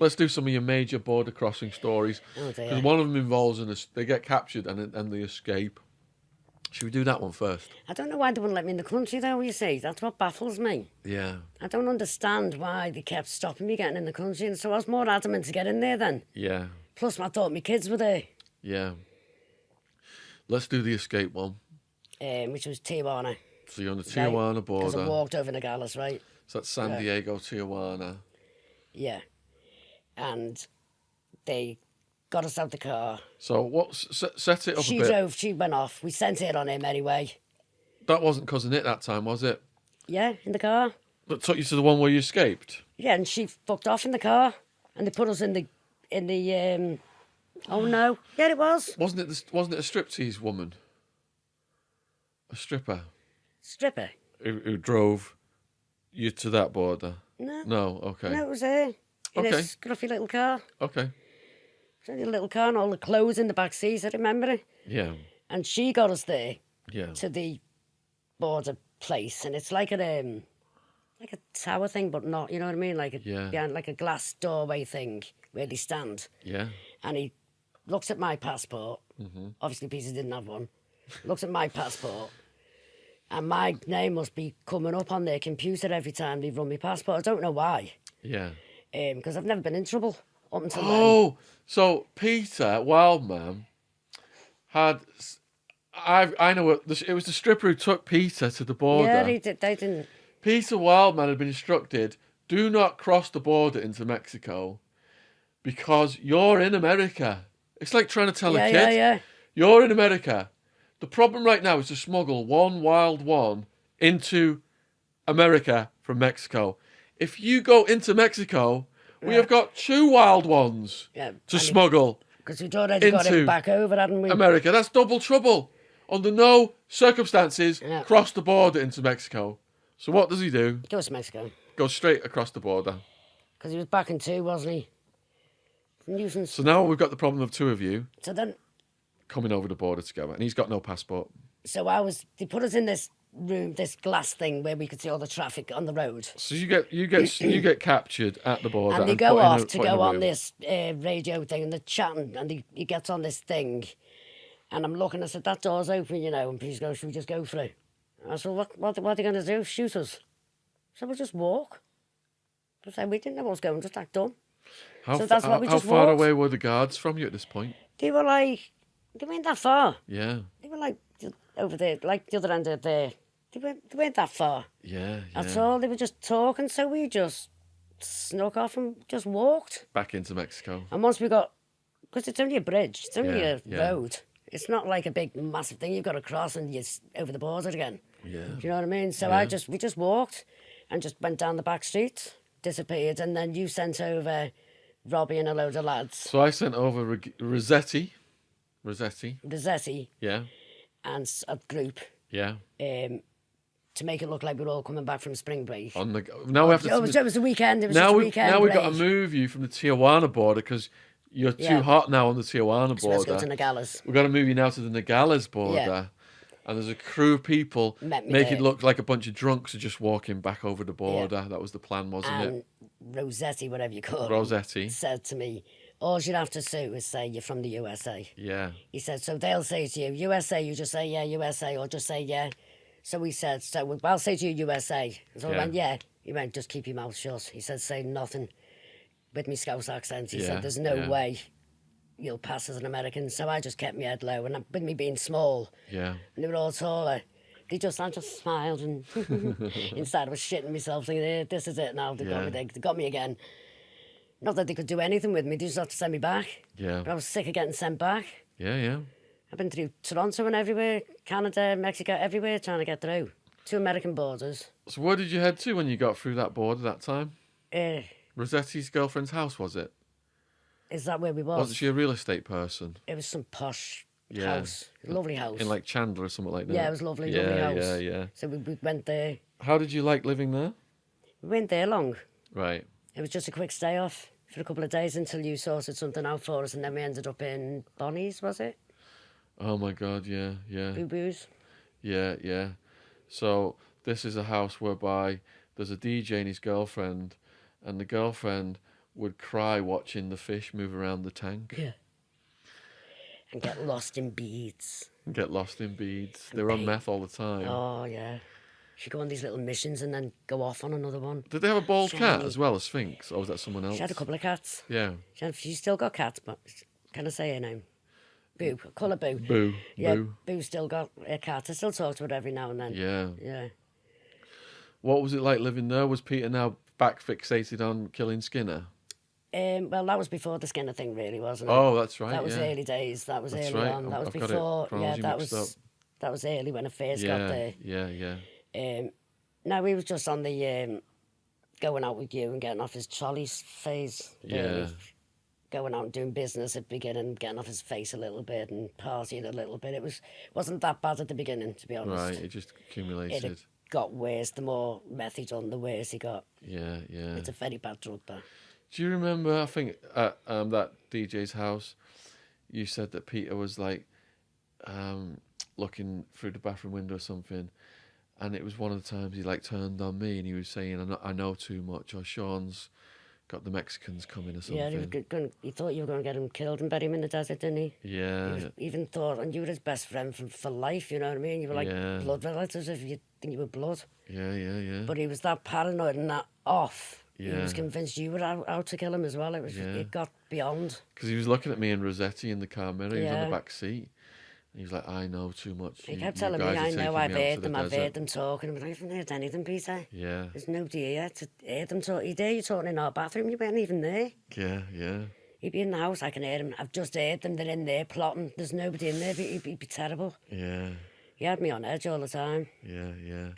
Let's do some of your major border crossing stories. Oh Because dear. one of them involves they get captured and they escape. Should we do that one first? I don't know why they wouldn't let me in the country though, you see. That's what baffles me. Yeah. I don't understand why they kept stopping me getting in the country, and so I was more adamant to get in there then. Yeah. Plus, I thought my kids were there, Yeah. Let's do the escape one. which was Tijuana. So you're on the Tijuana Because I border. walked over Nogales, right? So that's San Diego, Tijuana. Yeah. And they got us out the car. So set it up She a bit. drove, she went off. We sent it on him anyway. That wasn't Cousin It that time, was it? Yeah, in the car. That took you to the one where you escaped? Yeah, and she fucked off in the car. And they put us in the oh no. Yeah, it was. Wasn't it a striptease woman? A stripper Stripper. who drove you to that border? No. No, okay. No, it was her. In a Okay. scruffy little car. Okay. It was only a little car and all the clothes in the back seat, I remember it. Yeah. And she got us there Yeah. to the border place, and it's like a tower thing, but not, you know what I mean? Behind like a glass doorway thing where they stand. Yeah. And he looks at my passport. Mm-hmm. Obviously, Peter didn't have one. Looks at my passport, and my name must be coming up on their computer every time they run my passport. I don't know why, Yeah. because I've never been in trouble up until then. Oh, so Peter Wildman had. I know it was the stripper who took Peter to the border. Yeah, they didn't. Peter Wildman had been instructed, do not cross the border into Mexico because you're in America. It's like trying to tell a kid, Yeah. you're in America. The problem right now is to smuggle one wild one into America from Mexico. If you go into Mexico, we have got two wild ones Yeah, to smuggle because we'd already got into him back over, hadn't we? America. That's double trouble. Under no circumstances, Yeah. cross the border into Mexico. So what does he do? Goes to Mexico. Goes straight across the border. Because he was back in two, wasn't he? Nuisance. So now we've got the problem of two of you So then, coming over the border together, and he's got no passport. they put us in this room, this glass thing where we could see all the traffic on the road. So you get captured at the border, And they put go in off a- to put in a go on room. this radio thing, and they're chatting, and he gets on this thing. And I'm looking, I said, that door's open, you know, and please go, should we just go through? I said, what are they going to do? Shoot us? So we'll just walk. I said, we didn't know what was going, just act dumb. How, so that's why we how just far walked. away were the guards from you at this point? They were like, they weren't that far. Yeah, They were like over there, like the other end of there. They weren't that far yeah. at all. They were just talking, so we just snuck off and just walked. Back into Mexico. And once we got, because it's only a bridge, it's only Yeah, a yeah. road. It's not like a big, massive thing you've got to cross and you're over the border again. Yeah. Do you know what I mean? So Yeah. we just walked and just went down the back streets, disappeared, and then you sent over Robbie and a load of lads, So I sent over Rossetti, Rossetti, yeah, and a group yeah. to make it look like we were all coming back from spring break. On the now we have to. It was a weekend. It was now just a we weekend. now we've got to break. move you from the Tijuana border because you're too Yeah. hot now on the Tijuana So let's go border. to Nogales. We've got to move you now to the Nogales border. Yeah. And there's a crew of people Met me make it there. look like a bunch of drunks are just walking back over the border. That was the plan, wasn't And it? Rossetti, whatever you call it, Rossetti. said to me, all you'd have to do is say you're from the USA. Yeah. He said, so they'll say to you, USA, you just say, yeah, USA, or just say, yeah. So we said, so I'll say to you, USA. So I Yeah. went, yeah. He went, just keep your mouth shut. He said, say nothing with me Scouse accent. He Yeah, said, there's no yeah. way you'll pass as an American. So I just kept my head low. And with me being small, Yeah. and they were all taller, I just smiled and inside I was shitting myself thinking, this is it now. They got me, Yeah. they got me again. Not that they could do anything with me, they just had to send me back. Yeah. But I was sick of getting sent back. Yeah. Yeah. I've been through Toronto and everywhere, Canada, Mexico, everywhere trying to get through. 2 American borders. So where did you head to when you got through that border that time? Uh, Rossetti's girlfriend's house, was it? is that where we was? Wasn't she a real estate person? It was some posh Yeah. house. Lovely house. In like Chandler or something like that? Yeah, it was lovely, yeah, lovely house. Yeah, yeah. So we went there. How did you like living there? We went there long. Right. It was just a quick stay off for a couple of days until you sorted something out for us, and then we ended up in Bonnie's, was it? Oh my God, yeah, yeah. Boo Boos. Yeah, yeah. So this is a house whereby there's a DJ and his girlfriend, and the girlfriend would cry watching the fish move around the tank Yeah. And get lost in beads. and get lost in beads. They were on paint. meth all the time. Oh, yeah. She'd go on these little missions and then go off on another one. Did they have a bald cat Shiny. as well as Sphinx, or was that someone else? She had a couple of cats. Yeah. She's still got cats, but can I say her name? Boo. Call her Boo. Boo. Yeah, Boo. Boo's still got a cat. I still talk to her every now and then. Yeah. Yeah. What was it like living there? Was Peter now back fixated on killing Skinner? Well, that was before the Skinner thing, really, wasn't it? Oh, that's right. That was yeah. early days. That was That's early right. on. That was I've got it before. Yeah, chronology that mixed was up. that was early when I first Yeah. got there. Yeah. No, we was just on the going out with you and getting off his trolley phase. Really. Yeah. Going out and doing business at the beginning, getting off his face a little bit and partying a little bit. Wasn't that bad at the beginning, to be honest. Right. It just accumulated. It got worse. The more meth he done, the worse he got. Yeah. Yeah. It's a very bad drug, that. Do you remember? I think at that DJ's house, you said that Peter was like looking through the bathroom window or something, and it was one of the times he like turned on me and he was saying, I know too much," or "Sean's got the Mexicans coming," or something. Yeah, he thought you were going to get him killed and bury him in the desert, didn't he? Yeah. He even thought, and you were his best friend for life, you know what I mean? You were like Yeah. blood relatives if you think you were blood. Yeah. But he was that paranoid and that off. He Yeah. was convinced you were out to kill him as well. It got beyond. Because he was looking at me and Rossetti in the car mirror. He was on Yeah. the back seat. And he was like, "I know too much. He You- kept you telling me, guys are "I taking know, me I've out to heard the them, I've desert." heard them talking." I haven't heard anything, Peter. Yeah. There's nobody here to hear them talk. He'd hear you talking in our bathroom, you weren't even there. Yeah. He'd be in the house, I can hear him. I've just heard them, they're in there plotting. There's nobody in there, he'd be terrible. Yeah. He had me on edge all the time. Yeah.